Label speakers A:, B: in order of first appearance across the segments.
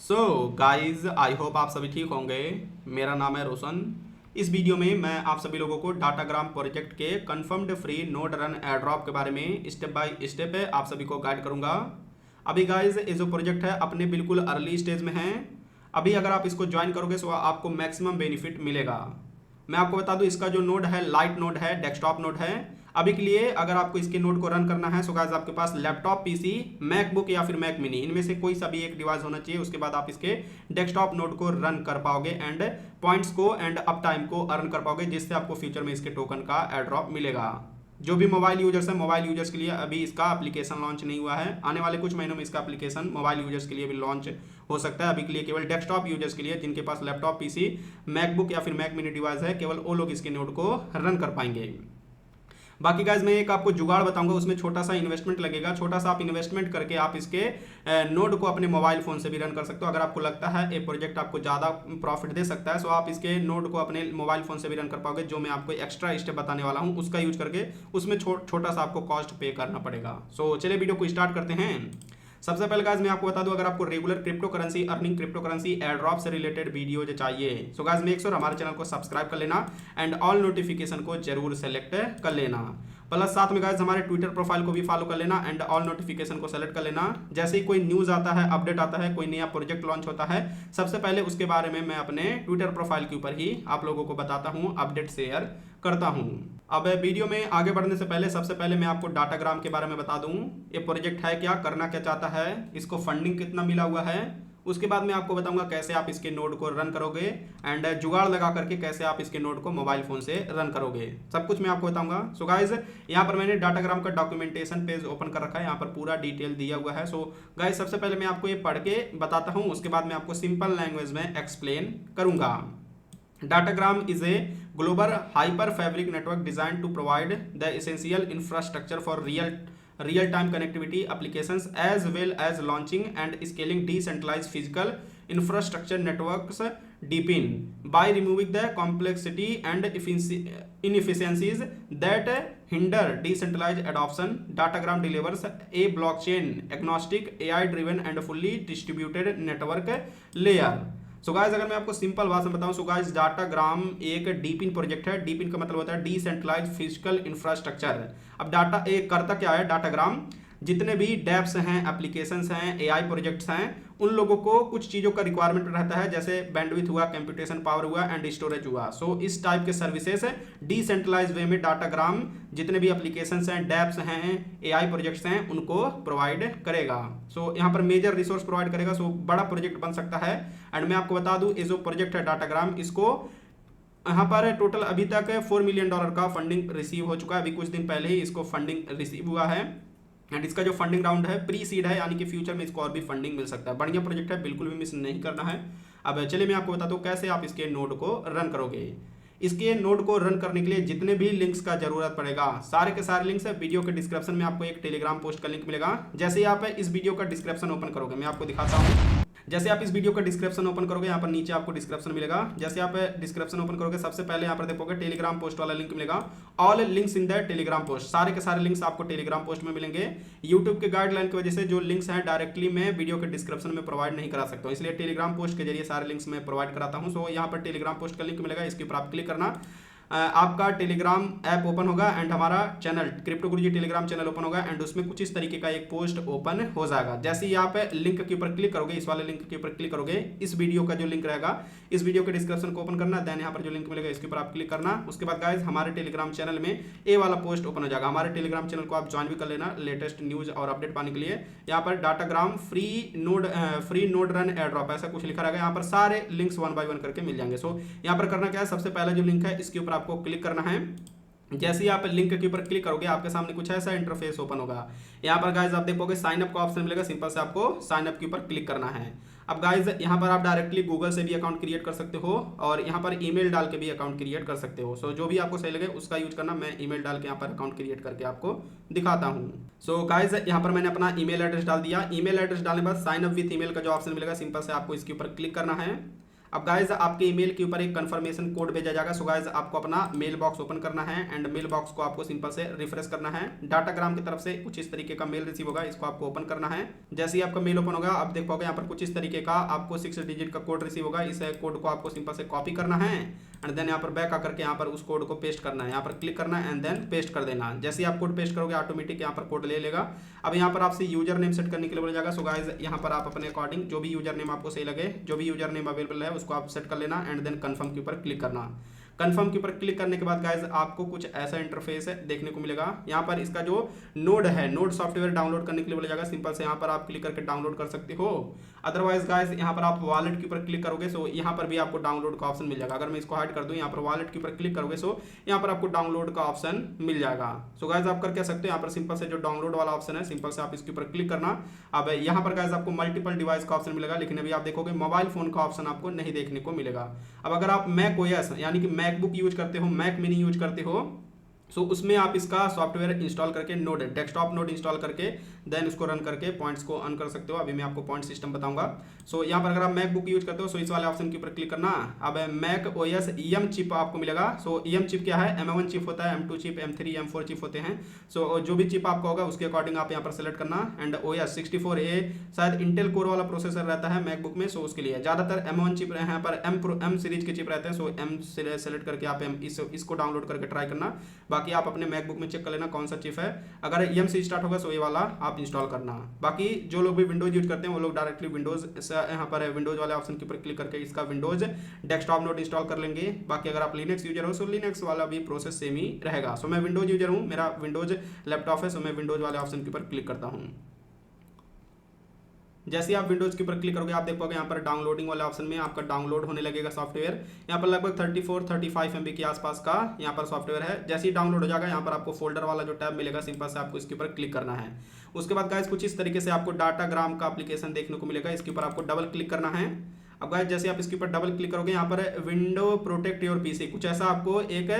A: So guys I hope आप सभी ठीक होंगे। मेरा नाम है रोशन। इस वीडियो में मैं आप सभी लोगों को डाटाग्राम प्रोजेक्ट के confirmed free node run airdrop के बारे में स्टेप बाय स्टेप आप सभी को गाइड करूंगा। अभी गाइज ये जो प्रोजेक्ट है अपने बिल्कुल अर्ली स्टेज में है। अभी अगर आप इसको ज्वाइन करोगे तो आपको मैक्सिमम बेनिफिट मिलेगा। मैं आपको बता दूं इसका जो नोड है लाइट नोड है, डेस्कटॉप नोड है। अभी के लिए अगर आपको इसके नोड को रन करना है सो गाइस आपके पास लैपटॉप पीसी, मैकबुक या फिर मैक मिनी, इनमें से कोई सा भी एक डिवाइस होना चाहिए। उसके बाद आप इसके डेस्कटॉप नोड को रन कर पाओगे एंड पॉइंट्स को एंड अप टाइम को अर्न कर पाओगे, जिससे आपको फ्यूचर में इसके टोकन का एयर ड्रॉप मिलेगा। जो भी मोबाइल यूजर्स है, मोबाइल यूजर्स के लिए अभी इसका एप्लीकेशन लॉन्च नहीं हुआ है। आने वाले कुछ महीनों में इसका एप्लीकेशन मोबाइल यूजर्स के लिए भी लॉन्च हो सकता है। अभी के लिए केवल डेस्कटॉप यूजर्स के लिए, जिनके पास लैपटॉप पीसी, मैकबुक या फिर मैक मिनी डिवाइस है, केवल वो लोग इसके नोड को रन कर पाएंगे। बाकी गाइज मैं एक आपको जुगाड़ बताऊंगा, उसमें छोटा सा इन्वेस्टमेंट लगेगा। छोटा सा आप इन्वेस्टमेंट करके आप इसके नोड को अपने मोबाइल फोन से भी रन कर सकते हो। अगर आपको लगता है ये प्रोजेक्ट आपको ज़्यादा प्रॉफिट दे सकता है तो आप इसके नोड को अपने मोबाइल फोन से भी रन कर पाओगे। जो मैं आपको एक्स्ट्रा स्टेप बताने वाला हूँ उसका यूज करके उसमें छोटा सा आपको कॉस्ट पे करना पड़ेगा। सो चलिए वीडियो को स्टार्ट करते हैं। सबसे पहले गाइस मैं आपको बता दूं, अगर आपको regular crypto currency earning, crypto currency air drop से रिलेटेड वीडियो जो चाहिए सो गाइस मेक श्योर हमारे चैनल को सब्सक्राइब कर लेना एंड ऑल नोटिफिकेशन को जरूर सेलेक्ट कर लेना। प्लस साथ में गाइस हमारे ट्विटर प्रोफाइल को भी फॉलो कर लेना एंड ऑल नोटिफिकेशन को सेलेक्ट कर लेना। जैसे ही कोई न्यूज़ आता है, अपडेट आता है, कोई नया प्रोजेक्ट लॉन्च होता है, सबसे पहले उसके बारे में मैं अपने ट्विटर प्रोफाइल के ऊपर ही आप लोगों को बताता हूँ, अपडेट शेयर करता हूँ। अब वीडियो में आगे बढ़ने से पहले सबसे पहले मैं आपको डाटाग्राम के बारे में बता दूं। ये प्रोजेक्ट है क्या, करना क्या चाहता है, इसको फंडिंग कितना मिला हुआ है। उसके बाद मैं आपको बताऊंगा कैसे आप इसके नोड को रन करोगे एंड जुगाड़ लगा करके कैसे आप इसके नोड को मोबाइल फोन से रन करोगे, सब कुछ मैं आपको बताऊंगा। सो गाइज यहाँ पर मैंने डाटाग्राम का डॉक्यूमेंटेशन पेज ओपन कर रखा है, यहाँ पर पूरा डिटेल दिया हुआ है। सो गाइज सबसे पहले मैं आपको ये पढ़ के बताता हूँ, उसके बाद मैं आपको सिंपल लैंग्वेज में एक्सप्लेन करूंगा। Datagram is a global hyperfabric network designed to provide the essential infrastructure for real-time connectivity applications as well as launching and scaling decentralized physical infrastructure networks deepen by removing the complexity and inefficiencies that hinder decentralized adoption. Datagram delivers a blockchain agnostic, AI driven and fully distributed network layer. So guys अगर मैं आपको simple भाषा में बताऊं, so guys datagram एक डीपिन project है। डीपिन का मतलब होता है डिसेंट्रलाइज्ड फिजिकल इंफ्रास्ट्रक्चर। अब डाटा एक करता क्या है, डाटाग्राम जितने भी डेप्स हैं, एप्लीकेशंस हैं, एआई प्रोजेक्ट्स हैं, उन लोगों को कुछ चीज़ों का रिक्वायरमेंट रहता है, जैसे बैंडविड्थ हुआ, कंप्यूटेशन पावर हुआ एंड स्टोरेज हुआ। सो इस टाइप के सर्विसेज डिसेंट्रलाइज वे में डाटाग्राम जितने भी एप्लीकेशंस हैं, डेप्स हैं, एआई प्रोजेक्ट्स हैं, उनको प्रोवाइड करेगा। सो यहाँ पर मेजर रिसोर्स प्रोवाइड करेगा। सो बड़ा प्रोजेक्ट बन सकता है। एंड मैं आपको बता दूँ ये जो प्रोजेक्ट है डाटाग्राम, इसको यहाँ पर टोटल अभी तक $4 मिलियन का फंडिंग रिसीव हो चुका है। अभी कुछ दिन पहले ही इसको फंडिंग रिसीव हुआ है एंड इसका जो फंडिंग राउंड है प्री सीड है, यानी कि फ्यूचर में इसको और भी फंडिंग मिल सकता है। बढ़िया प्रोजेक्ट है, बिल्कुल भी मिस नहीं करना है। अब चलिए मैं आपको बताता हूँ कैसे आप इसके नोड को रन करोगे। इसके नोड को रन करने के लिए जितने भी लिंक्स का जरूरत पड़ेगा, सारे के सारे लिंक्स है वीडियो के डिस्क्रिप्शन में। आपको एक टेलीग्राम पोस्ट का लिंक मिलेगा। जैसे ही आप इस वीडियो का डिस्क्रिप्शन ओपन करोगे, मैं आपको दिखाता हूँ। जैसे आप इस वीडियो का डिस्क्रिप्शन ओपन करोगे, यहाँ पर नीचे आपको डिस्क्रिप्शन मिलेगा। जैसे आप डिस्क्रिप्शन ओपन करोगे, सबसे पहले यहाँ पर देखोगे टेलीग्राम पोस्ट वाला लिंक मिलेगा। All links in the Telegram post, सारे के सारे लिंक्स आपको टेलीग्राम पोस्ट में मिलेंगे। यूट्यूब के गाइडलाइन की वजह से जो लिंक्स हैं डायरेक्टली मैं वीडियो के डिस्क्रिप्शन में प्रोवाइड नहीं करा सकता हूँ, इसलिए टेलीग्राम पोस्ट के जरिए सारे लिंक्स मैं प्रोवाइड कराता हूँ। सो यहाँ पर टेलीग्राम पोस्ट का लिंक मिलेगा, इसके ऊपर आप क्लिक करना, आपका टेलीग्राम ऐप ओपन होगा एंड हमारा चैनल क्रिप्टो गुरुजी टेलीग्राम चैनल ओपन होगा एंड उसमें कुछ इस तरीके का एक पोस्ट ओपन हो जाएगा। जैसे ही आप लिंक के ऊपर क्लिक करोगे, इस वाले लिंक के ऊपर क्लिक करोगे, इस वीडियो का जो लिंक रहेगा, इस वीडियो के डिस्क्रिप्शन को ओपन करना, देन यहाँ पर जो लिंक मिलेगा इसके ऊपर आप क्लिक करना। उसके बाद गाइज हमारे टेलीग्राम चैनल में ये वाला पोस्ट ओपन हो जाएगा। हमारे टेलीग्राम चैनल को आप ज्वाइन भी कर लेना लेटेस्ट न्यूज और अपडेट पाने के लिए। यहाँ पर datagram free node run air drop ऐसा कुछ लिखा रहेगा। यहाँ पर सारे लिंक्स 1 बाय 1 करके मिल जाएंगे। सो यहाँ पर करना क्या है, सबसे पहला जो लिंक है इसके ऊपर आपको क्लिक करना है। जैसे ही आप लिंक के ऊपर क्लिक करोगे, आपके सामने कुछ ऐसा इंटरफेस ओपन होगा। यहाँ पर गाइज आप देखोगे साइन अप का ऑप्शन मिलेगा, सिंपल से आपको साइन अप के ऊपर क्लिक करना है। अब गाइज यहाँ पर आप डायरेक्टली गूगल से भी अकाउंट क्रिएट कर सकते हो और यहाँ पर ईमेल डाल के भी अकाउंट क्रिएट कर सकते हो। सो जो भी आपको सही लगे उसका यूज करना। मैं ईमेल डाल के यहाँ पर अकाउंट क्रिएट करके आपको दिखाता हूँ। सो गाइज यहाँ पर मैंने अपना ईमेल एड्रेस डाल दिया। ईमेल एड्रेस डालने के बाद साइन अप विथ ईमेल का जो ऑप्शन मिलेगा, सिंपल से आपको इसके ऊपर क्लिक करना है। अब गाइज आपके ईमेल के ऊपर एक कंफर्मेशन कोड भेजा जाएगा। सो गाइज आपको अपना मेल बॉक्स ओपन करना है एंड मेल बॉक्स को आपको सिंपल से रिफ्रेश करना है। डाटाग्राम की तरफ से कुछ इस तरीके का मेल रिसीव होगा, इसको आपको ओपन करना है। जैसे ही आपका मेल ओपन होगा आप देख पाओगे यहाँ पर कुछ इस तरीके का आपको 6 डिजिट का कोड रिसीव होगा। इस कोड को आपको सिंपल से कॉपी करना है एंड देन यहाँ पर बैक आकर के यहाँ पर उस कोड को पेस्ट करना है। यहाँ पर क्लिक करना है एंड देन पेस्ट कर देना। जैसे ही आप कोड पेस्ट करोगे ऑटोमेटिक यहाँ पर कोड ले लेगा। अब यहाँ पर आपसे यूजर नेम सेट करने के लिए बोला जाएगा। सो गाइज यहाँ पर आप अपने अकॉर्डिंग जो भी यूजर नेम आपको सही लगे, जो भी यूजर नेम अवेलेबल है उसको आप सेट कर लेना एंड देन कन्फर्म के ऊपर क्लिक करना। कंफर्म के ऊपर क्लिक करने के बाद गाइज आपको कुछ ऐसा इंटरफेस देखने को मिलेगा। यहाँ पर इसका जो नोड है, नोड सॉफ्टवेयर डाउनलोड करने के लिए बोला जाएगा। सिंपल से यहाँ पर आप क्लिक करके डाउनलोड कर सकते हो। अदरवाइज गाइज यहाँ पर आप वॉलेट के ऊपर क्लिक करोगे सो यहाँ पर भी आपको डाउनलोड का ऑप्शन मिल जाएगा। अगर मैं इसको हाइड कर दूँ, यहाँ पर वॉलेट के ऊपर क्लिक करोगे सो यहाँ पर आपको डाउनलोड का ऑप्शन मिल जाएगा। सो गाइज आप कर क्या सकते हो, यहाँ पर सिंपल से जो डाउनलोड वाला ऑप्शन है सिंपल से आप इसके ऊपर क्लिक करना। अब यहाँ पर गाइज आपको मल्टीपल डिवाइस का ऑप्शन मिलेगा, लेकिन अभी आप देखोगे मोबाइल फोन का ऑप्शन आपको नहीं देखने को मिलेगा। अब अगर आप मैक ओएस यानी कि मैकबुक यूज करते हो, मैक मिनी यूज करते हो, सो उसमें आप इसका सॉफ्टवेयर इंस्टॉल करके नोड डेस्कटॉप नोड इंस्टॉल करके देन उसको रन करके पॉइंट्स को अर्न कर सकते हो। अभी मैं आपको पॉइंट सिस्टम बताऊंगा। सो यहाँ पर अगर आप मैकबुक यूज करते हो सो इस वाले ऑप्शन के ऊपर क्लिक करना। अब मैक ओएस ईएम चिप आपको मिलेगा। सो ईएम चिप क्या है, M1 चिप होता है, M2 chip, M3, M4 chip होते हैं। सो जो भी चिप आपका होगा उसके अकॉर्डिंग आप यहाँ पर सेलेक्ट करना। एंड OS 64A शायद इंटेल कोर वाला प्रोसेसर रहता है मैकबुक में, सो उसके लिए ज़्यादातर M1 चिप यहाँ पर M सीरीज के चिप रहते हैं। सो M सेलेक्ट करके आप इसको डाउनलोड करके ट्राई करना। बाकी आप अपने मैकबुक में चेक कर लेना कौन सा चिप है। अगर EM से स्टार्ट होगा सो ये वाला आप इंस्टॉल करना। बाकी जो लोग भी विंडोज यूज करते हैं वो लोग डायरेक्टली विंडोज यहाँ पर विंडोज वाले ऑप्शन के ऊपर क्लिक करके इसका विंडोज डेस्कटॉप नोड इंस्टॉल कर लेंगे। बाकी अगर आप लिनक्स यूजर हो सो लिनक्स वाला भी प्रोसेस सेम ही रहेगा। सो मैं विंडोज यूजर हूँ, मेरा विंडोज लैपटॉप है, सो मैं विंडोज वाले ऑप्शन के ऊपर क्लिक करता हूँ। जैसे आप विंडोज के ऊपर क्लिक करोगे आप देख पाओगे यहाँ पर डाउनलोडिंग वाले ऑप्शन में आपका डाउनलोड होने लगेगा सॉफ्टवेयर। यहाँ पर लगभग 34-35 MB के आसपास का यहाँ पर सॉफ्टवेयर है। जैसे ही डाउनलोड हो जाएगा यहाँ पर आपको फोल्डर वाला जो टैब मिलेगा सिंपल से आपको इसके ऊपर क्लिक करना है। उसके बाद गाइस कुछ इस तरीके से आपको डाटाग्राम का एप्लीकेशन देखने को मिलेगा, इसके ऊपर आपको डबल क्लिक करना है। अब गाइस जैसे आप इसके ऊपर डबल क्लिक करोगे यहाँ पर विंडो प्रोटेक्ट योर पीसी कुछ ऐसा आपको एक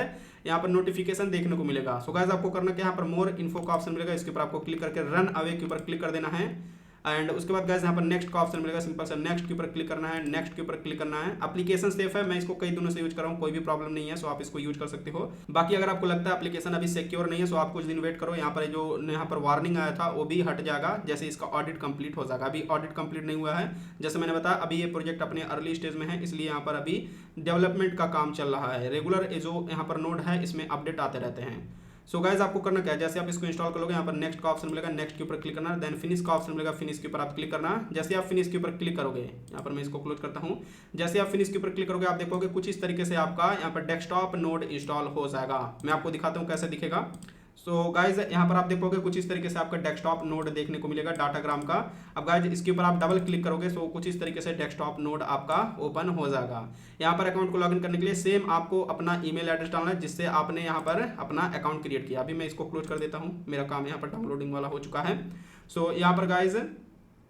A: यहाँ पर नोटिफिकेशन देखने को मिलेगा। सो गाइस आपको करना क्या, यहाँ पर मोर इन्फो का ऑप्शन मिलेगा, इसके ऊपर आपको क्लिक करके रन अवे के ऊपर क्लिक कर देना है। एंड उसके बाद गाइस यहाँ पर नेक्स्ट का ऑप्शन मिलेगा, सिंपल से नेक्स्ट के ऊपर क्लिक करना है। नेक्स्ट के ऊपर क्लिक करना है। एप्लीकेशन सेफ है, मैं इसको कई दिनों से यूज कर रहा हूँ, कोई भी प्रॉब्लम नहीं है, सो आप इसको यूज कर सकते हो। बाकी अगर आपको लगता है एप्लीकेशन अभी सिक्योर नहीं है सो आप कुछ दिन वेट करो। यहाँ पर जो यहाँ पर वार्निंग आया था वो भी हट जाएगा जैसे इसका ऑडिट कंप्लीट हो जाएगा। अभी ऑडिट कंप्लीट नहीं हुआ है, जैसे मैंने बताया अभी ये प्रोजेक्ट अपने अर्ली स्टेज में है, इसलिए यहाँ पर अभी डेवलपमेंट का काम चल रहा है। रेगुलर जो यहाँ पर नोड है इसमें अपडेट आते रहते हैं। सो गाइज आपको करना क्या है, जैसे आप इसको इंस्टॉल करोगे यहाँ पर नेक्स्ट का ऑप्शन मिलेगा, नेक्स्ट के ऊपर क्लिक करना। देन फिनिश का ऑप्शन मिलेगा, फिनिश के ऊपर आप क्लिक करना। जैसे आप फिनिश के ऊपर क्लिक करोगे, यहाँ पर मैं इसको क्लोज करता हूँ। जैसे आप फिनिश के ऊपर क्लिक करोगे आप देखोगे कुछ इस तरीके से आपका यहाँ पर डेस्कटॉप नोड इंस्टॉल हो जाएगा। मैं आपको दिखाता हूँ कैसे दिखेगा। सो गाइज यहाँ पर आप देखोगे कुछ इस तरीके से आपका डेस्कटॉप नोड देखने को मिलेगा डाटाग्राम का। अब गाइज इसके ऊपर आप डबल क्लिक करोगे सो कुछ इस तरीके से डेस्कटॉप नोड आपका ओपन हो जाएगा। यहाँ पर अकाउंट को लॉगिन करने के लिए सेम आपको अपना ईमेल एड्रेस डालना है जिससे आपने यहाँ पर अपना अकाउंट क्रिएट किया। अभी मैं इसको क्लोज कर देता हूँ, मेरा काम यहाँ पर डाउनलोडिंग वाला हो चुका है। सो यहाँ पर गाइज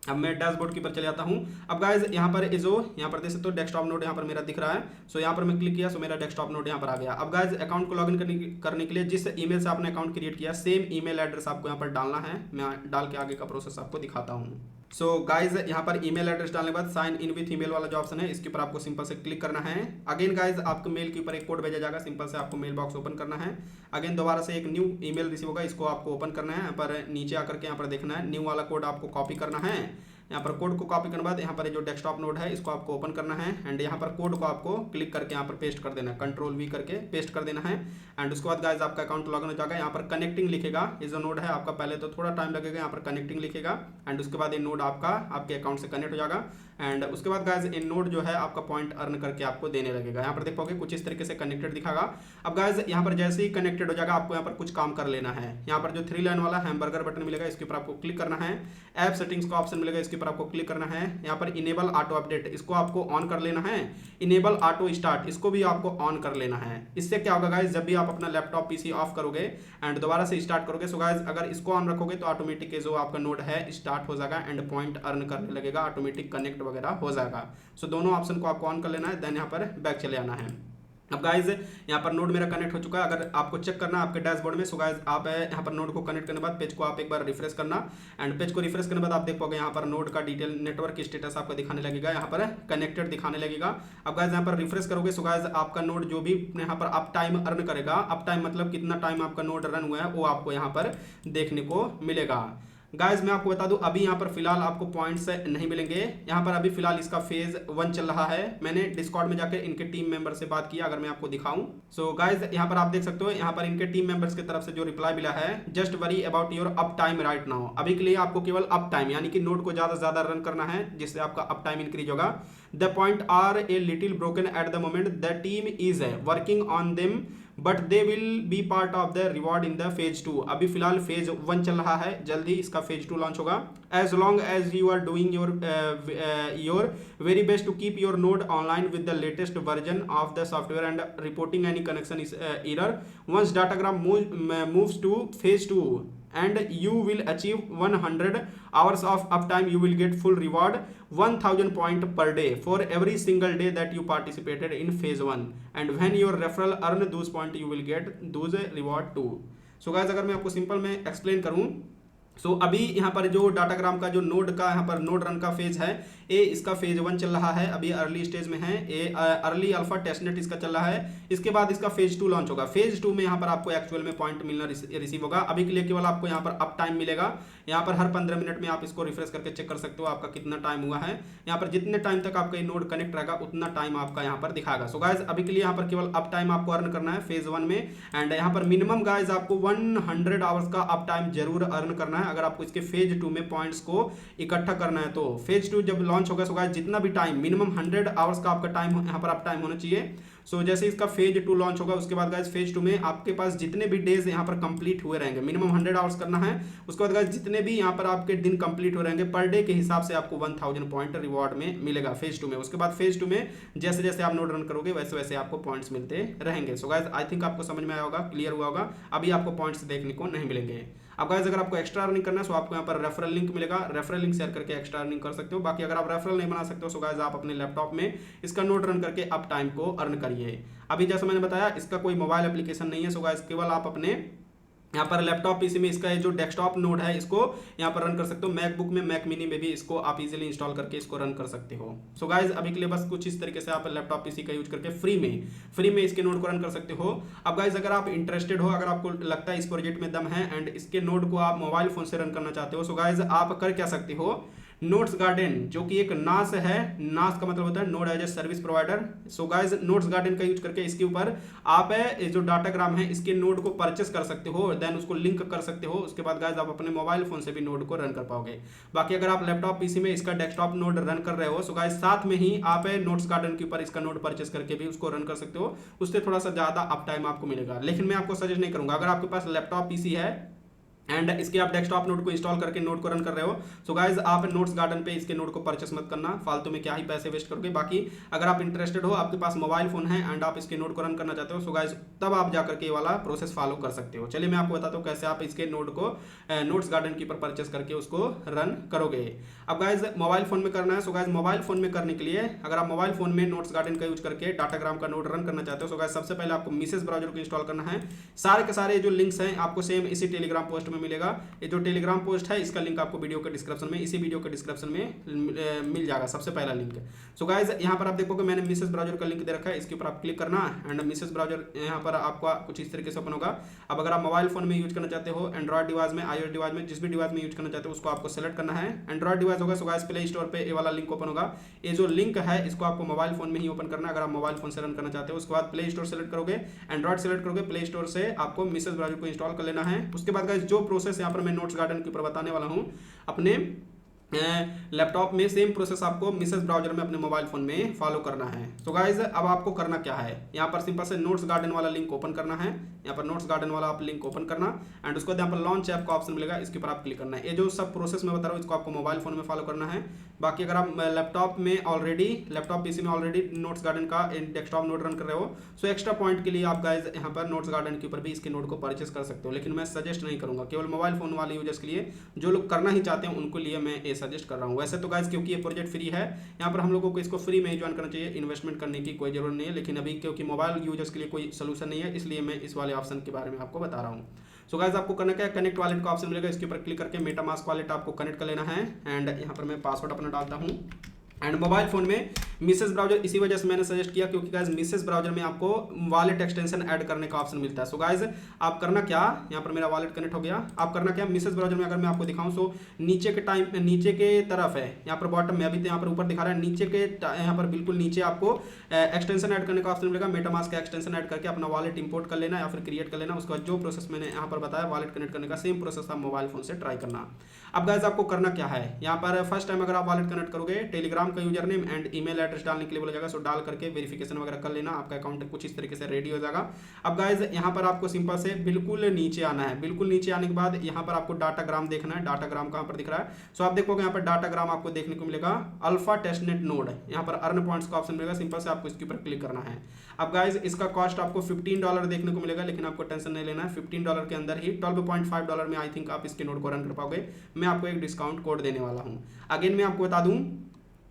A: अब मैं डैशबोर्ड के ऊपर चले जाता हूँ। अब गाइज यहाँ पर जो यहाँ पर देख सकते हो डेस्कटॉप नोड यहाँ पर मेरा दिख रहा है। सो यहाँ पर मैं क्लिक किया सो मेरा डेस्कटॉप नोड यहाँ पर आ गया। अब गाइज अकाउंट को लॉगिन करने के लिए जिस ईमेल से आपने अकाउंट क्रिएट किया सेम ईमेल एड्रेस आपको यहाँ पर डालना है। मैं डाल के आगे का प्रोसेस आपको दिखाता हूँ। सो गाइज यहाँ पर ईमेल एड्रेस डालने के बाद साइन इन विथ ईमेल वाला जो ऑप्शन है इसके ऊपर आपको सिंपल से क्लिक करना है। अगेन गाइज आपको मेल के ऊपर एक कोड भेजा जाएगा, सिंपल से आपको मेल बॉक्स ओपन करना है। अगेन दोबारा से एक न्यू ईमेल रिसीव होगा, इसको आपको ओपन करना है। यहाँ पर नीचे आकर के यहाँ पर देखना है, न्यू वाला कोड आपको कॉपी करना है। यहाँ पर कोड को कॉपी करने के बाद यहाँ पर जो डेस्कटॉप नोड है इसको आपको ओपन करना है। एंड यहाँ पर कोड को आपको क्लिक करके यहाँ पर पेस्ट कर देना है, Ctrl+V करके पेस्ट कर देना है। एंड उसके बाद गाइज आपका अकाउंट लॉगिन हो जाएगा। यहाँ पर कनेक्टिंग लिखेगा, ये जो नोड है आपका पहले तो थोड़ा टाइम लगेगा, यहाँ पर कनेक्टिंग लिखेगा। एंड उसके बाद ये नोड आपका आपके अकाउंट से कनेक्ट हो जाएगा। एंड उसके बाद गाइज इन नोड जो है आपका पॉइंट अर्न करके आपको देने लगेगा। यहाँ पर देख पाओगे कुछ इस तरीके से कनेक्टेड दिखागा। अब गाइज यहाँ पर जैसे ही कनेक्टेड हो जाएगा आपको यहाँ पर कुछ काम कर लेना है। यहाँ पर जो 3 लाइन वाला हैमबर्गर बटन मिलेगा इसके ऊपर आपको क्लिक करना है। ऐप सेटिंग्स का ऑप्शन मिलेगा, इसके ऊपर आपको क्लिक करना है। यहाँ पर इनेबल ऑटो अपडेट इसको आपको ऑन कर लेना है। इनेबल ऑटो स्टार्ट इसको भी आपको ऑन कर लेना है। इससे क्या होगा गाइज, जब भी आप अपना लैपटॉप पीसी ऑफ करोगे एंड दोबारा से स्टार्ट करोगे सो गाइज अगर इसको ऑन रखोगे तो ऑटोमेटिक जो आपका नोड है स्टार्ट हो जाएगा एंड पॉइंट अर्न करने लगेगा, ऑटोमेटिक कनेक्ट वगैरह हो जाएगा। सो दोनों ऑप्शन को आपको ऑन कर लेना है। देन यहाँ पर बैक चले आना है। अब गाइज यहाँ पर नोड मेरा कनेक्ट हो चुका है। अगर आपको चेक करना है आपके डैशबोर्ड में, सो गाइज आप यहाँ पर नोड को कनेक्ट करने के बाद पेज को आप एक बार रिफ्रेश करना, एंड पेज को रिफ्रेश करने के बाद आप देख पाओगे यहाँ पर नोड का डिटेल नेटवर्क स्टेटस आपको दिखाने लगेगा, यहाँ पर कनेक्टेड दिखाने लगेगा। अब गाइज यहाँ पर रिफ्रेश करोगे, सो गाइज आपका नोड जो भी यहाँ पर अप टाइम अर्न करेगा, अप टाइम मतलब कितना टाइम आपका नोड रन हुआ है, वो आपको यहाँ पर देखने को मिलेगा। गाइज मैं आपको बता दूं अभी यहाँ पर फिलहाल आपको पॉइंट्स नहीं मिलेंगे, यहाँ पर अभी फिलहाल इसका फेज 1 चल रहा है। मैंने डिस्कॉर्ड में जाकर इनके टीम मेंबर से बात किया, अगर मैं आपको दिखाऊं। सो गाइज यहाँ पर आप देख सकते हो, यहाँ पर इनके टीम मेंबर्स की तरफ से जो रिप्लाई मिला है, just worry about your up time right now. अभी के लिए आपको केवल अप टाइम यानी कि नोड को ज्यादा से ज्यादा रन करना है, जिससे आपका अप टाइम इंक्रीज होगा। The point are a little broken at the moment, the team is working on them but they will be part of the reward in the phase 2। अभी फिलहाल फेज 1 चल रहा है, जल्दी इसका फेज 2 लॉन्च होगा। As long as you are doing your very best to keep your node online with the latest version of the software and reporting any connection is error, once datagram moves to phase 2 and you will achieve 100 hours of uptime, you will get full reward 1000 point per day for every single day that you participated in phase 1, and when your referral earn those point you will get those reward too। so guys अगर मैं आपको simple में explain करूं, सो अभी यहाँ पर जो datagram का जो नोड का यहाँ पर नोड रन का फेज है, ये इसका फेज 1 चल रहा है, अभी अर्ली स्टेज में है, ये अर्ली अल्फा टेस्टनेट इसका चल रहा है। इसके बाद इसका फेज 2 लॉन्च होगा। फेज 2 में यहाँ पर आपको एक्चुअल में पॉइंट मिलना रिसीव होगा। अभी के लिए केवल आपको यहाँ पर अप टाइम मिलेगा, यहाँ पर हर 15 मिनट में आप इसको रिफ्रेश करके चेक कर सकते हो आपका कितना टाइम हुआ है। यहाँ पर जितने टाइम तक आपका ये नोड कनेक्ट रहेगा उतना टाइम आपका यहाँ पर दिखाएगा। सो गाइज अभी के लिए यहाँ पर केवल अप टाइम आपको अर्न करना है फेज 1 में, एंड यहाँ पर मिनिमम गाइज आपको 100 आवर्स का अप टाइम जरूर अर्न करना है अगर आपको इसके फेज 2 में पॉइंट्स को इकट्ठा करना है। तो फेज 2 जब लॉन्च होगा, सो गाइस जितना भी टाइम मिनिमम 100 आवर्स का आपका टाइम यहाँ पर अप टाइम होना चाहिए। सो जैसे इसका फेज 2 लॉन्च होगा, उसके बाद गाइस फेज 2 में आपके पास जितने भी डेज यहाँ पर कंप्लीट हुए रहेंगे, मिनिमम 100 आवर्स करना है। उसके बाद गाइस जितने भी यहाँ पर आपके दिन कंप्लीट हो रहेंगे पर डे के हिसाब से आपको 1000 पॉइंट रिवॉर्ड में मिलेगा फेज 2 में। उसके बाद फेज 2 में जैसे जैसे आप नोड रन करोगे वैसे वैसे आपको पॉइंट्स मिलते रहेंगे। सो गाइस आई थिंक आपको समझ में आया होगा, क्लियर हुआ होगा। अभी आपको पॉइंट्स देखने को नहीं मिलेंगे। अब गाइस अगर आपको एक्स्ट्रा अर्निंग करना है, सो आपको यहाँ पर रेफरल लिंक मिलेगा, रेफरल लिंक शेयर करके एक्स्ट्रा अर्निंग कर सकते हो। बाकी अगर आप रेफरल नहीं बना सकते हो, सो गाइस आप अपने लैपटॉप में इसका नोड रन करके अप टाइम को अर्न करिए। अभी जैसा मैंने बताया इसका कोई मोबाइल एप्लीकेशन नहीं है, सो गाइस केवल आप अपने यहाँ पर लैपटॉप पीसी में इसका जो डेस्कटॉप नोड है इसको यहाँ पर रन कर सकते हो। मैकबुक में, मैक मिनी में भी इसको आप इजीली इंस्टॉल करके इसको रन कर सकते हो। सो गाइज अभी के लिए बस कुछ इस तरीके से आप लैपटॉप पीसी का यूज करके फ्री में इसके नोड को रन कर सकते हो। अब गाइज अगर आप इंटरेस्टेड हो, अगर आपको लगता है इस प्रोजेक्ट में दम है एंड इसके नोड को आप मोबाइल फोन से रन करना चाहते हो, सो गाइज आप कर क्या सकते हो, नोट्स गार्डन जो कि एक नास है, नास का मतलब होता है node as a service provider. So guys notes garden का यूज करके इसके ऊपर आप जो डाटाग्राम है इसके नोड को परचेस कर सकते हो, देन उसको लिंक कर सकते हो। उसके बाद गाइस आप अपने मोबाइल फोन से भी नोड को रन कर पाओगे। बाकी अगर आप लैपटॉप पीसी में इसका डेस्कटॉप नोड रन कर रहे हो, सो गाइस साथ में ही आप नोट्स गार्डन के ऊपर इसका नोड परचेस करके भी उसको रन कर सकते हो। उससे थोड़ा सा ज्यादा अप टाइम आपको मिलेगा, लेकिन मैं आपको सजेस्ट नहीं करूंगा। अगर आपके पास लैपटॉप पीसी है एंड इसके आप डेस्कटॉप नोड को इंस्टॉल करके नोड को रन कर रहे हो, सो गाइज आप नोट्स गार्डन पे इसके नोड को परचेस मत करना, फालतू में क्या ही पैसे वेस्ट करोगे। बाकी अगर आप इंटरेस्टेड हो, आपके पास मोबाइल फोन है एंड आप इसके नोड को रन करना चाहते हो, सो गाइज तब आप जाकर के ये वाला प्रोसेस फॉलो कर सकते हो। चलिए मैं आपको बताता हूँ कैसे आप इसके नोड को नोट्स गार्डन के ऊपर परचेस करके उसको रन करोगे। अब गाइज मोबाइल फोन में करना है, सो गाइज मोबाइल फोन में करने के लिए अगर आप मोबाइल फोन में नोट्स गार्डन का यूज करके डाटाग्राम का नोड रन करना चाहते हो, सो गाइज सबसे पहले आपको मिसेस ब्राउजर को इंस्टॉल करना है। सारे के सारे जो लिंक्स हैं आपको सेम इसी टेलीग्राम पोस्ट में मिलेगा। जो टेलीग्राम पोस्ट है इसका लिंक आपको वीडियो के डिस्क्रिप्शन में, इसी वीडियो के डिस्क्रिप्शन में मिल जाएगा, सबसे पहला लिंक। सो गाइज यहाँ पर आप देखोगे मैंने मिसेस ब्राउजर का लिंक दे रखा है, इसके ऊपर आप क्लिक करना एंड मिसेस ब्राउजर यहाँ पर आपका कुछ इस तरीके से ओपन होगा। अब अगर आप मोबाइल फोन में यूज करना चाहते हो, एंड्रॉइड डिवाइस में, iOS डिवाइस में, जिस भी डिवाइस में यूज करना चाहते हो उसको आपको सेलेक्ट करना है। एंड्रॉइड डिवाइस होगा, सो गाइज प्ले स्टोर पे ये वाला लिंक ओपन होगा। ये जो लिंक है इसको आपको मोबाइल फोन में ही ओपन करना है अगर आप मोबाइल फोन से रन करना चाहते हो। उसके बाद प्ले स्टोर सेलेक्ट करोगे, एंड्रॉइड सेलेक्ट करोगे, प्ले स्टोर से आपको मिसेस ब्राउजर को इंस्टॉल कर लेना है। उसके बाद गाइज जो प्रोसेस यहाँ पर मैं नोट्स गार्डन के ऊपर बताने वाला हूँ अपने लैपटॉप में, सेम प्रोसेस आपको मिसेस ब्राउजर में अपने मोबाइल फोन में फॉलो करना है। तो गाइज अब आपको करना क्या है, यहाँ पर सिंपल से नोट्स गार्डन वाला लिंक ओपन करना है। यहाँ पर नोट्स गार्डन वाला आप लिंक ओपन करना एंड उसको यहाँ पर लॉन्च ऐप का ऑप्शन मिलेगा, इसके ऊपर आप क्लिक करना है। ये जो सब प्रोसेस मैं बता रहा हूँ इसको आपको मोबाइल फोन में फॉलो करना है। बाकी अगर आप लैपटॉप में ऑलरेडी, लैपटॉप पीसी में ऑलरेडी नोट्स गार्डन का डेस्कटॉप नोड रन कर रहे हो, सो एक्स्ट्रा पॉइंट के लिए आप गाइज यहाँ पर नोट्स गार्डन के ऊपर भी इसके नोड को परचेस कर सकते हो। लेकिन मैं सजेस्ट नहीं करूँगा, केवल मोबाइल फोन वाले यूजर्स के लिए, जो लोग करना ही चाहते हैं उनको लिए मैं ये ये सजेस्ट कर रहा हूँ। वैसे तो गाइस क्योंकि ये प्रोजेक्ट फ्री है, यहाँ पर हम लोगों को इसको फ्री में ही ज्वाइन करना चाहिए, इन्वेस्टमेंट करने की कोई जरूरत नहीं है। लेकिन अभी क्योंकि मोबाइल यूजर्स के लिए कोई सोल्यूशन नहीं है, इसलिए मैं इस वाले ऑप्शन के बारे में आपको बता रहा हूँ। सो गाइस आपको करना क्या है, कनेक्ट वॉलेट का ऑप्शन मिलेगा, इसके ऊपर क्लिक करके मेटामास्क वॉलेट आपको कनेक्ट कर लेना है। एंड यहाँ पर मैं पासवर्ड अपना डालता हूँ। एंड मोबाइल फोन में मिसेस ब्राउजर इसी वजह से मैंने सजेस्ट किया क्योंकि गाइस मिसेस ब्राउजर में आपको वॉलेट एक्सटेंशन ऐड करने का ऑप्शन मिलता है। सो गाइस आप करना क्या, यहाँ पर मेरा वॉलेट कनेक्ट हो गया। आप करना क्या, मिसेस ब्राउजर में अगर मैं आपको दिखाऊं सो नीचे के तरफ है, यहाँ पर बॉटम में, अभी तो यहाँ पर ऊपर दिखा रहा है, नीचे के यहाँ पर बिल्कुल नीचे आपको एक्सटेंशन ऐड करने का ऑप्शन मिलेगा। मेटामास्क का एक्सटेंशन ऐड करके अपना वॉलेट इंपोर्ट कर लेना या फिर क्रिएट कर लेना। उसके बाद जो प्रोसेस मैंने यहाँ पर बताया वॉलेट कनेक्ट करने का, सेम प्रोसेस आप मोबाइल फोन से ट्राई करना। अब गाइस आपको करना क्या है, यहाँ पर फर्स्ट टाइम अगर आप वॉलेट कनेक्ट करोगे, टेलीग्राम का user name and email address डालने के लिए बोला जाएगा। सो डाल करके वेरिफिकेशन वगैरह कर लेना, आपका अकाउंट कुछ इस तरीके से रेडी हो जाएगा। अब गाइस यहाँ पर आपको सिंपल से बिल्कुल नीचे आना है। बिल्कुल नीचे आने के बाद यहाँ पर आपको डाटाग्राम देखना है। डाटाग्राम कहाँ पर दिख रहा है, सो आप देखोगे यहाँ पर डाटाग्राम आपको देखने को मिलेगा, अल्फा टेस्टनेट नोड, यहाँ पर अर्न पॉइंट्स का ऑप्शन मिलेगा। सिंपल से आपको इसके ऊपर क्लिक करना है। अब गाइस इसका कॉस्ट आपको $15 देखने को मिलेगा, लेकिन आपको टेंशन नहीं लेना है। $15 के अंदर ही $12.5 में आई थिंक आप इसके नोड को रन कर पाओगे। मैं आपको एक डिस्काउंट कोड देने वाला हूँ। अगेन मैं आपको बता दूं,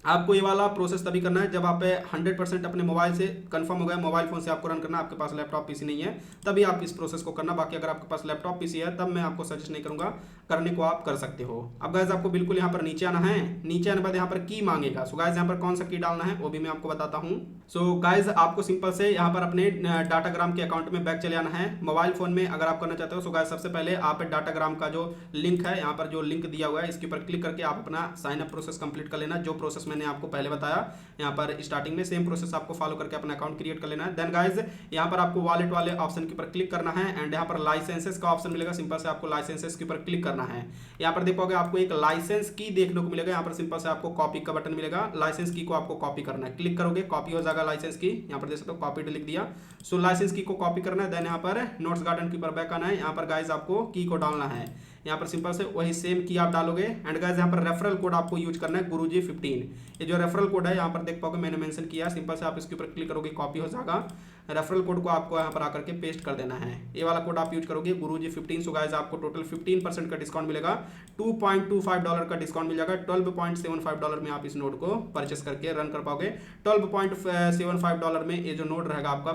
A: आपको ये वाला प्रोसेस तभी करना है जब आप 100% अपने मोबाइल से कंफर्म हो गया, मोबाइल फोन से आपको रन करना, आपके पास लैपटॉप पीसी नहीं है, तभी आप इस प्रोसेस को करना। बाकी अगर आपके पास लैपटॉप पीसी है तब मैं आपको सजेस्ट नहीं करूंगा, करने को आप कर सकते हो। अब गाइस आपको बिल्कुल यहाँ पर नीचे आना है। नीचे आने के बाद यहाँ पर की मांगेगा। सो गाइस यहाँ पर कौन सा की डालना है वो भी मैं आपको बताता हूँ। सो गाइस आपको सिंपल से यहाँ पर अपने डाटाग्राम के अकाउंट में बैक चले आना है। मोबाइल फोन में अगर आप करना चाहते हो, सो गाइस सबसे पहले आप डाटाग्राम का जो लिंक है, यहाँ पर जो लिंक दिया हुआ है, इसके ऊपर क्लिक करके आप अपना साइन अप प्रोसेस कंप्लीट कर लेना। जो प्रोसेस मैंने आपको पहले बताया यहाँ पर स्टार्टिंग में, सेम प्रोसेस आपको फॉलो करके अपना अकाउंट क्रिएट कर लेना है। देन गाइस यहाँ पर आपको वॉलेट वाले ऑप्शन के ऊपर क्लिक करना है। एंड यहाँ पर लाइसेंसेस का ऑप्शन मिलेगा, सिंपल से आपको लाइसेंसेस के ऊपर क्लिक करना है। यहाँ पर देखोगे आपको एक लाइसेंस की देखने को मिलेगा, यहाँ पर सिंपल से आपको कॉपी का बटन मिलेगा। लाइसेंस की को आपको कॉपी करना है, क्लिक करोगे कॉपी हो जाएगा लाइसेंस की। यहाँ पर देख सकते हो कॉपी लिख दिया। सो लाइसेंस की को कॉपी करना है। देन यहाँ पर नोट्स गार्डन के ऊपर बैक आना है। यहाँ पर गाइस आपको की को डालना है, यहाँ पर सिंपल से वही सेम की आप डालोगे। एंड गाइस यहाँ पर रेफरल कोड आपको यूज करना है, गुरुजी 15। ये जो रेफरल कोड है यहाँ पर देख पाओगे मैंने मेंशन किया। सिंपल से आप इसके ऊपर क्लिक करोगे, कॉपी हो जाएगा। रेफरल कोड को आपको यहाँ पर आकर के पेस्ट कर देना है। ये वाला कोड आप यूज करोगे, गुरुजी 15। सो गाइस आपको टोटल 15% का डिस्काउंट मिलेगा। $2.25 का डिस्काउंट मिल जाएगा। $12.75 में आप इस नोड को परचेस करके रन कर पाओगे। $12.75 में ये जो नोड रहेगा आपका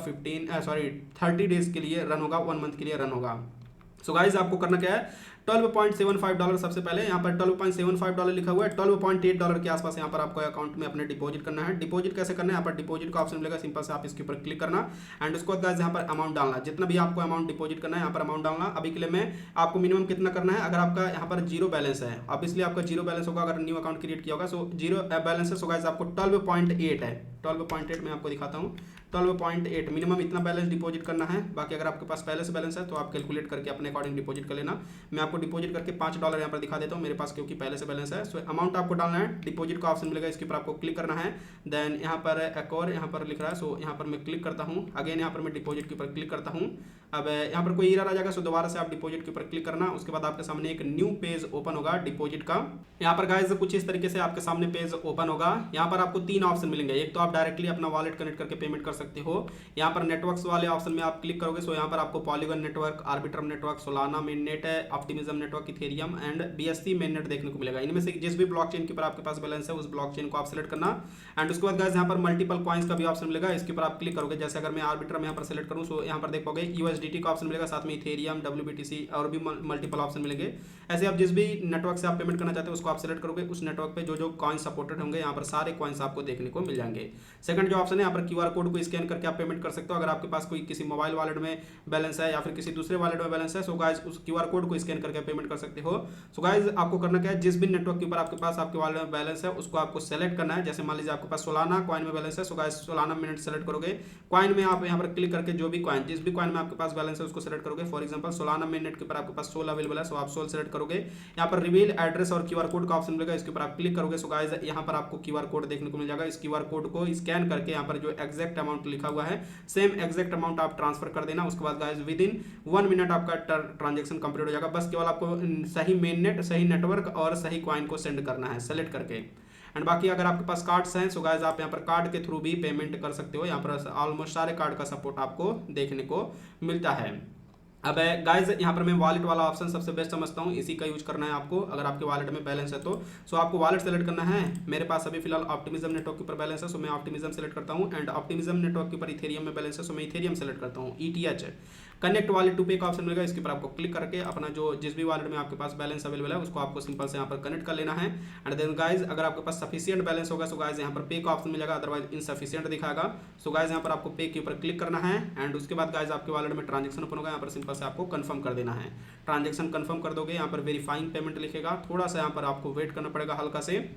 A: 30 डेज के लिए रन होगा, 1 मंथ के लिए रन होगा। सो गाइस आपको करना क्या है, $12.75 सबसे पहले यहाँ पर $12.75 लिखा हुआ है, $12.8 के आसपास यहाँ पर आपको अकाउंट में अपने डिपॉजिट करना है। डिपॉजिट कैसे करना है, यहाँ पर डिपॉजिट का ऑप्शन मिलेगा, सिंपल से आप इसके ऊपर क्लिक करना। एंड उसके बाद गाइस यहाँ पर अमाउंट डालना, जितना भी आपको अमाउंट डिपॉजिट करना है यहाँ पर अमाउंट डालना। अभी के लिए मैं आपको मिनिमम कितना करना है, अगर आपका यहाँ पर जीरो बैलेंस है, ऑब्वियसली आपका जीरो बैलेंस होगा अगर न्यू अकाउंट क्रिएट किया होगा। सो जीरो बैलेंस है, सो गाइस आपको 12.8 है, 12.8 मैं आपको दिखाता हूँ। 12.8 मिनिमम इतना बैलेंस डिपॉजिट करना है। बाकी अगर आपके पास पहले से बैलेंस है तो आप कैलकुलेट करके अपने अकॉर्डिंग डिपॉजिट कर लेना। मैं आपको डिपॉजिट करके $5 यहाँ पर दिखा देता हूँ मेरे पास, क्योंकि पहले से बैलेंस है। सो अमाउंट आपको डालना है, डिपॉजिट का ऑप्शन मिलेगा, इसके ऊपर आपको क्लिक करना है। देन यहाँ पर एक और यहाँ पर लिख रहा है, सो यहाँ पर मैं क्लिक करता हूँ। अगेन यहाँ पर मैं डिपॉजिट के ऊपर क्लिक करता हूँ। अब यहाँ पर कोई एरर आ जाएगा, सो दोबारा से आप डिपॉजिट के ऊपर क्लिक करना। उसके बाद आपके सामने एक न्यू पेज ओपन होगा डिपॉजिट का। यहाँ पर गाइस कुछ इस तरीके से आपके सामने पेज ओपन होगा। यहाँ पर आपको 3 ऑप्शन मिलेंगे। एक तो आप डायरेक्टली अपना वॉलेट कनेक्ट करके पेमेंट कर सकते हो। यहाँ पर नेटवर्क्स वाले ऑप्शन में आप क्लिक करोगे, सो यहाँ पर आपको polygon network, Arbitrum network, Solana main net है, Optimism network, Ethereum and BSC main net देखने को मिलेगा। इनमें से जिस भी ब्लॉकचेन के ऊपर आपके पास बैलेंस है उस ब्लॉकचेन को आप सेलेक्ट करना। एंड उसके बाद गाइस यहाँ पर मल्टीपल कॉइन्स का भी ऑप्शन मिलेगा, इसके ऊपर आप क्लिक करोगे। जैसे अगर मैं आर्बिट्रम यहाँ पर सेलेक्ट करूँ, सो यहाँ पर देख पाओगे USDT का ऑप्शन मिलेगा, साथ में इथेरियम, WBTC और भी मल्टीपल ऑप्शन मिलेंगे। ऐसे आप जिस भी नेटवर्क से आप पेमेंट करना चाहते हो उसको आप सेलेक्ट करोगे। उस नेटवर्क पे जो जो कॉइन्स सपोर्टेड होंगे यहाँ पर सारे कॉइन्स आपको देखने को मिल जाएंगे। सेकंड जो ऑप्शन है, यहाँ पर QR कोड को स्कैन करके आप पेमेंट कर सकते हो। अगर आपके पास कोई किसी मोबाइल वॉलेट में बैलेंस है या फिर किसी दूसरे वॉलेट में बैलेंस है, सो गाइस उस QR कोड को स्कैन करके पेमेंट कर सकते हो। सो गाइस आपको करना क्या है, जिस भी नेटवर्क के ऊपर आपके पास आपके वॉलेट में बैलेंस है उसको आपको सेलेक्ट करना है। जैसे मान लीजिए आपके पास सोलाना कॉइन में बैलेंस है, so guys Solana minute select करोगे। कॉइन में आप यहाँ पर क्लिक करके जो भी कॉइन, जिस भी कॉइन में आपके पास बैलेंस है उसको सेलेक्ट करोगे। फॉर एग्जांपल सोलाना मिनट के ऊपर आपके पास सोल अवेलेबल है, सो आप सोल सेलेक्ट करोगे। यहाँ पर रिवील एड्रेस और QR कोड का ऑप्शन मिलेगा, इसके ऊपर आप क्लिक करोगे। सो गाइस यहाँ पर आपको QR कोड देखने को मिल जाएगा। इस QR कोड को स्कैन करके यहाँ पर जो एग्जैक्ट अमाउंट लिखा हुआ है सेम एग्जैक्ट अमाउंट आप ट्रांसफर कर देना। उसके बाद गाइस विद इन 1 मिनट आपका ट्रांजेक्शन कंप्लीट हो जाएगा। बस केवल आपको सही मेन नेट, सही नेटवर्क और सही कॉइन को सेंड करना है सेलेक्ट करके। एंड बाकी अगर आपके पास कार्ड्स हैं, सो गाइस आप यहाँ पर कार्ड के थ्रू भी पेमेंट कर सकते हो। यहाँ पर ऑलमोस्ट सारे कार्ड का सपोर्ट आपको देखने को मिलता है। अब गाइज यहाँ पर मैं वॉलेट वाला ऑप्शन सबसे बेस्ट समझता हूँ, इसी का यूज करना है आपको अगर आपके वॉलेट में बैलेंस है तो। सो आपको वॉलेट सेलेक्ट करना है। मेरे पास अभी फिलहाल ऑप्टिमिज्म नेटवर्क के ऊपर बैलेंस है, सो मैं ऑप्टिमिज्म सेलेक्ट करता हूँ। एंड ऑप्टिमिज्म नेटवर्क के ऊपर इथेरियम में बैलेंस है, सो मैं इथेरियम सेलेक्ट करता हूँ। ETH कनेक्ट वॉलेट टू पे का ऑप्शन मिलेगा, इसके ऊपर आपको क्लिक करके अपना जो जिस भी वॉलेट में आपके पास बैलेंस अवेलेबल है उसको आपको सिंपल से यहाँ पर कनेक्ट कर लेना है। एंड देन गाइज अगर आपके पास सफिशिएंट बैलेंस होगा सो गाइज यहाँ पर पे का ऑप्शन मिलेगा, अदरवाइज इनसफिशिएंट दिखाएगा। सो गाइज यहाँ पर आपको पे के ऊपर क्लिक करना है। एंड उसके बाद गाइज आपके वॉलेट में ट्रांजेक्शन ओपन होगा, यहाँ पर सिंपल से आपको कंफर्म कर देना है। ट्रांजेक्शन कंफर्म कर दोगे, यहाँ पर वेरीफाइंग पेमेंट लिखेगा, थोड़ा सा यहाँ पर आपको वेट करना पड़ेगा हल्का से।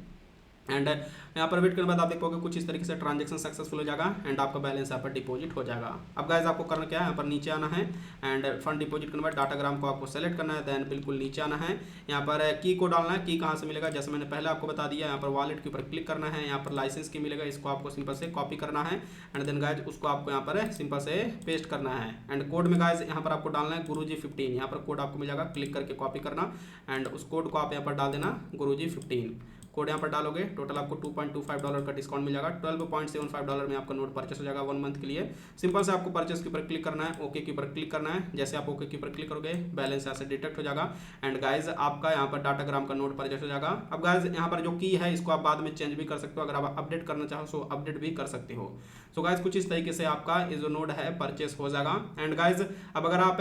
A: एंड यहाँ पर वेट करने के बाद आप देख पाओगे कुछ इस तरीके से ट्रांजेक्शन सक्सेसफुल हो जाएगा एंड आपका बैलेंस यहाँ पर डिपॉजिट हो जाएगा। अब गाइस आपको करना क्या है, यहाँ पर नीचे आना है एंड फंड डिपॉजिट करने के बाद डाटाग्राम को आपको सेलेक्ट करना है। देन बिल्कुल नीचे आना है, यहाँ पर की को डालना है। की कहाँ से मिलेगा, जैसे मैंने पहले आपको बता दिया, यहाँ पर वॉलेट के ऊपर क्लिक करना है। यहाँ पर लाइसेंस की मिलेगा, इसको आपको सिंपल से कॉपी करना है एंड देन गाइज उसको आपको यहाँ पर सिंपल से पेस्ट करना है। एंड कोड में गाइज यहाँ पर आपको डालना है गुरुजी 15, यहाँ पर कोड आपको मिल जाएगा, क्लिक करके कॉपी करना एंड उस कोड को आप यहाँ पर डाल देना गुरुजी 15। कोड यहाँ पर डालोगे, टोटल आपको $2.25 का डिस्काउंट मिल जाएगा। $12.75 में आपका नोट परचेस हो जाएगा 1 मंथ के लिए। सिंपल से आपको परचेस के ऊपर क्लिक करना है, ओके के ऊपर क्लिक करना है। जैसे आप ओके के ऊपर क्लिक करोगे बैलेंस यहाँ से डिटेक्ट हो जाएगा एंड गाइज आपका यहाँ पर डाटाग्राम का नोट परचेस हो जाएगा। अब गाइज यहाँ पर जो की है इसको आप बाद में चेंज भी कर सकते हो, अगर आप अपडेट करना चाहो सो अपडेट भी कर सकते हो। सो गाइज कुछ इस तरीके से आपका ये जो नोड है परचेस हो जाएगा। एंड गाइज अब अगर आप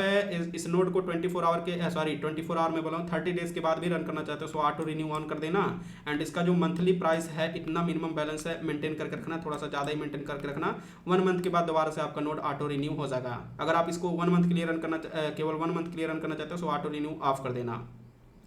A: इस नोड को 24 आवर में बोला 30 डेज के बाद भी रन करना चाहते हो सो ऑटो रिन्यू ऑन कर देना। एंड इसका जो मंथली प्राइस है इतना मिनिमम बैलेंस है, मेंटेन करके रखना, थोड़ा सा ज़्यादा ही मेंटेन करके रखना। 1 मंथ के बाद दोबारा से आपका नोड ऑटो रिन्यू हो जाएगा। अगर आप इसको 1 मंथ के लिए रन करना केवल 1 मंथ के लिए रन करना चाहते हो सो ऑटो रिन्यू ऑफ कर देना।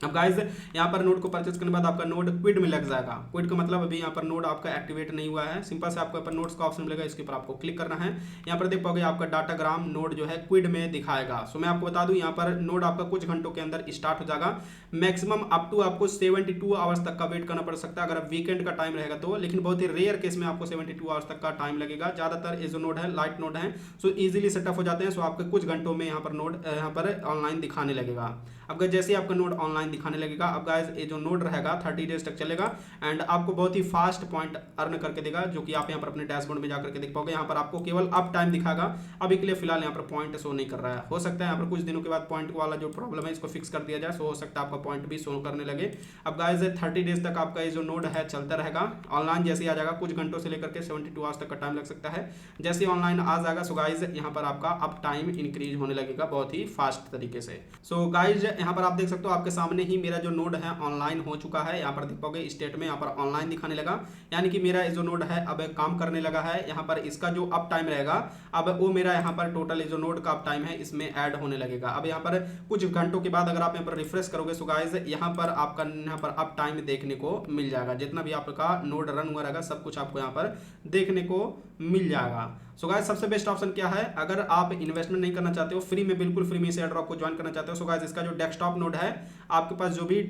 A: अब गाइज यहाँ पर नोड को परचेस करने के बाद आपका नोड क्विड में लग जाएगा। क्विड का मतलब अभी यहाँ पर नोड आपका एक्टिवेट नहीं हुआ है। सिंपल से आपको यहाँ पर नोड्स का ऑप्शन मिलेगा, इसके ऊपर आपको क्लिक करना है। यहाँ पर देख पाओगे आपका डाटाग्राम नोड जो है क्विड में दिखाएगा। सो मैं आपको बता दूं यहाँ पर नोड आपका कुछ घंटों के अंदर स्टार्ट हो जाएगा। मैक्सिमम अप टू आपको 72 आवर्स तक का वेट करना पड़ सकता है अगर आप वीकेंड का टाइम रहेगा तो, लेकिन बहुत ही रेयर केस में आपको 72 आवर्स तक का टाइम लगेगा। ज़्यादातर ये जो नोड है लाइट नोड है सो इजीली सेटअप हो जाते हैं। सो आपके कुछ घंटों में यहाँ पर नोड यहाँ पर ऑनलाइन दिखाने लगेगा। अब जैसे ही आपका नोड ऑनलाइन दिखाने लगेगा, अब गाइस ये जो नोड रहेगा 30 डेज तक चलेगा एंड आपको बहुत ही फास्ट पॉइंट अर्न करके देगा, जो कि आप यहाँ पर अपने डैशबोर्ड में जाकर के देख पाओगे। यहाँ पर आपको केवल अप टाइम दिखाएगा, अभी के लिए फिलहाल यहाँ पर पॉइंट शो नहीं कर रहा है। हो सकता है यहाँ पर कुछ दिनों के बाद पॉइंट वाला जो प्रॉब्लम है इसको फिक्स कर दिया जाए, सो हो सकता है आपका पॉइंट भी शो करने लगे। अब गाइस 30 डेज तक आपका ये जो नोड है चलता रहेगा। ऑनलाइन जैसे ही आ जाएगा कुछ घंटों से लेकर के 72 आवर्स तक का टाइम लग सकता है। जैसे ऑनलाइन आ जाएगा सो गाइज यहाँ पर आपका अप टाइम इंक्रीज होने लगेगा बहुत ही फास्ट तरीके से। सो गाइज यहाँ पर आप देख सकते हो आपके सामने ही मेरा जो नोड है ऑनलाइन हो चुका है। यहाँ पर देख पाओगे स्टेट में यहाँ पर ऑनलाइन दिखाने लगा, यानी कि मेरा जो नोड है अब काम करने लगा है। यहाँ पर इसका जो अप टाइम रहेगा अब वो मेरा यहाँ पर टोटल जो नोड का अप टाइम है इसमें ऐड होने लगेगा। अब यहाँ पर कुछ घंटों के बाद अगर आप यहाँ पर रिफ्रेश करोगे सो गाइस यहाँ पर आपका यहाँ पर अप टाइम देखने को मिल जाएगा। जितना भी आपका नोड रन हुआ रहेगा सब कुछ आपको यहाँ पर देखने को मिल जाएगा। सो गाइस सबसे बेस्ट ऑप्शन क्या है, अगर आप इन्वेस्टमेंट नहीं करना चाहते हो, फ्री में बिल्कुल फ्री में इस एयरड्रॉप को ज्वाइन करना चाहते हो, सो गाइस इसका जो डेस्कटॉप नोड है आपके पास जो भी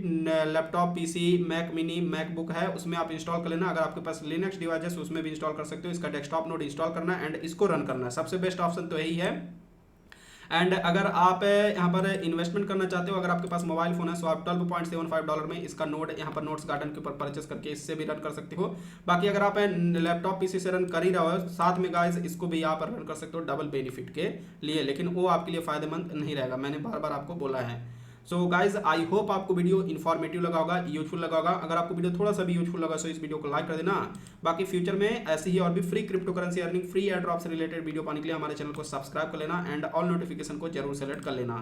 A: laptop PC Mac mini MacBook है उसमें आप इंस्टॉल कर लेना। अगर आपके पास लिनक्स डिवाइस है उसमें भी इंस्टॉल कर सकते हो। इसका डेस्कटॉप नोड इंस्टॉल करना है एंड इसको रन करना है। सबसे बेस्ट ऑप्शन तो यही है। एंड अगर आप यहाँ पर इन्वेस्टमेंट करना चाहते हो, अगर आपके पास मोबाइल फोन है सो आप $12.75 में इसका नोड यहाँ पर नोट्स गार्डन के ऊपर परचेस करके इससे भी रन कर सकते हो। बाकी अगर आप लैपटॉप पीसी से रन कर ही रहे हो साथ में गाइस इसको भी यहाँ पर रन कर सकते हो डबल बेनिफिट के लिए, लेकिन वो आपके लिए फायदेमंद नहीं रहेगा, मैंने बार बार आपको बोला है। सो गाइज आई होप आपको वीडियो इन्फॉर्मेटिव लगा होगा, यूजफुल लगा होगा। अगर आपको वीडियो थोड़ा सा भी यूजफुल लगा तो इस वीडियो को लाइक कर देना। बाकी फ्यूचर में ऐसी ही और भी free crypto currency earning free air drop से रिलेटेड वीडियो पाने के लिए हमारे चैनल को सब्सक्राइब कर लेना एंड ऑल नोटिफिकेशन को जरूर सेलेक्ट कर लेना।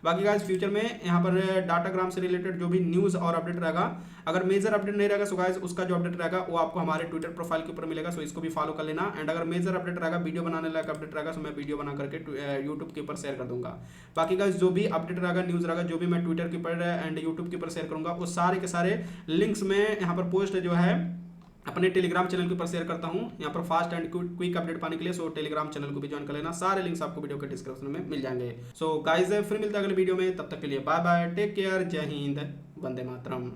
A: बाकी गाइज फ्यूचर में यहाँ पर डाटाग्राम से रिलेटेड जो भी न्यूज़ और अपडेट रहेगा, अगर मेजर अपडेट नहीं रहेगा सो गाइज उसका जो अपडेट रहेगा वो आपको हमारे ट्विटर प्रोफाइल के ऊपर मिलेगा, सो इसको भी फॉलो कर लेना। एंड अगर मेजर अपडेट रहेगा वीडियो बनाने लायक अपडेट रहेगा तो मैं वीडियो बना करके यूट्यूब के ऊपर शेयर कर दूंगा। बाकी गाइज जो भी अपडेट रहेगा न्यूज़ रहेगा जो भी मैं ट्विटर के ऊपर एंड यूट्यूब के ऊपर शेयर करूंगा वो सारे के सारे लिंक्स में यहाँ पर पोस्ट जो है अपने टेलीग्राम चैनल के ऊपर शेयर करता हूँ यहाँ पर फास्ट एंड क्विक अपडेट पाने के लिए। सो टेलीग्राम चैनल को भी ज्वाइन कर लेना, सारे लिंक्स आपको वीडियो के डिस्क्रिप्शन में मिल जाएंगे। सो गाइज फिर मिलता है अगले वीडियो में, तब तक के लिए बाय बाय, टेक केयर, जय हिंद, वंदे मातरम।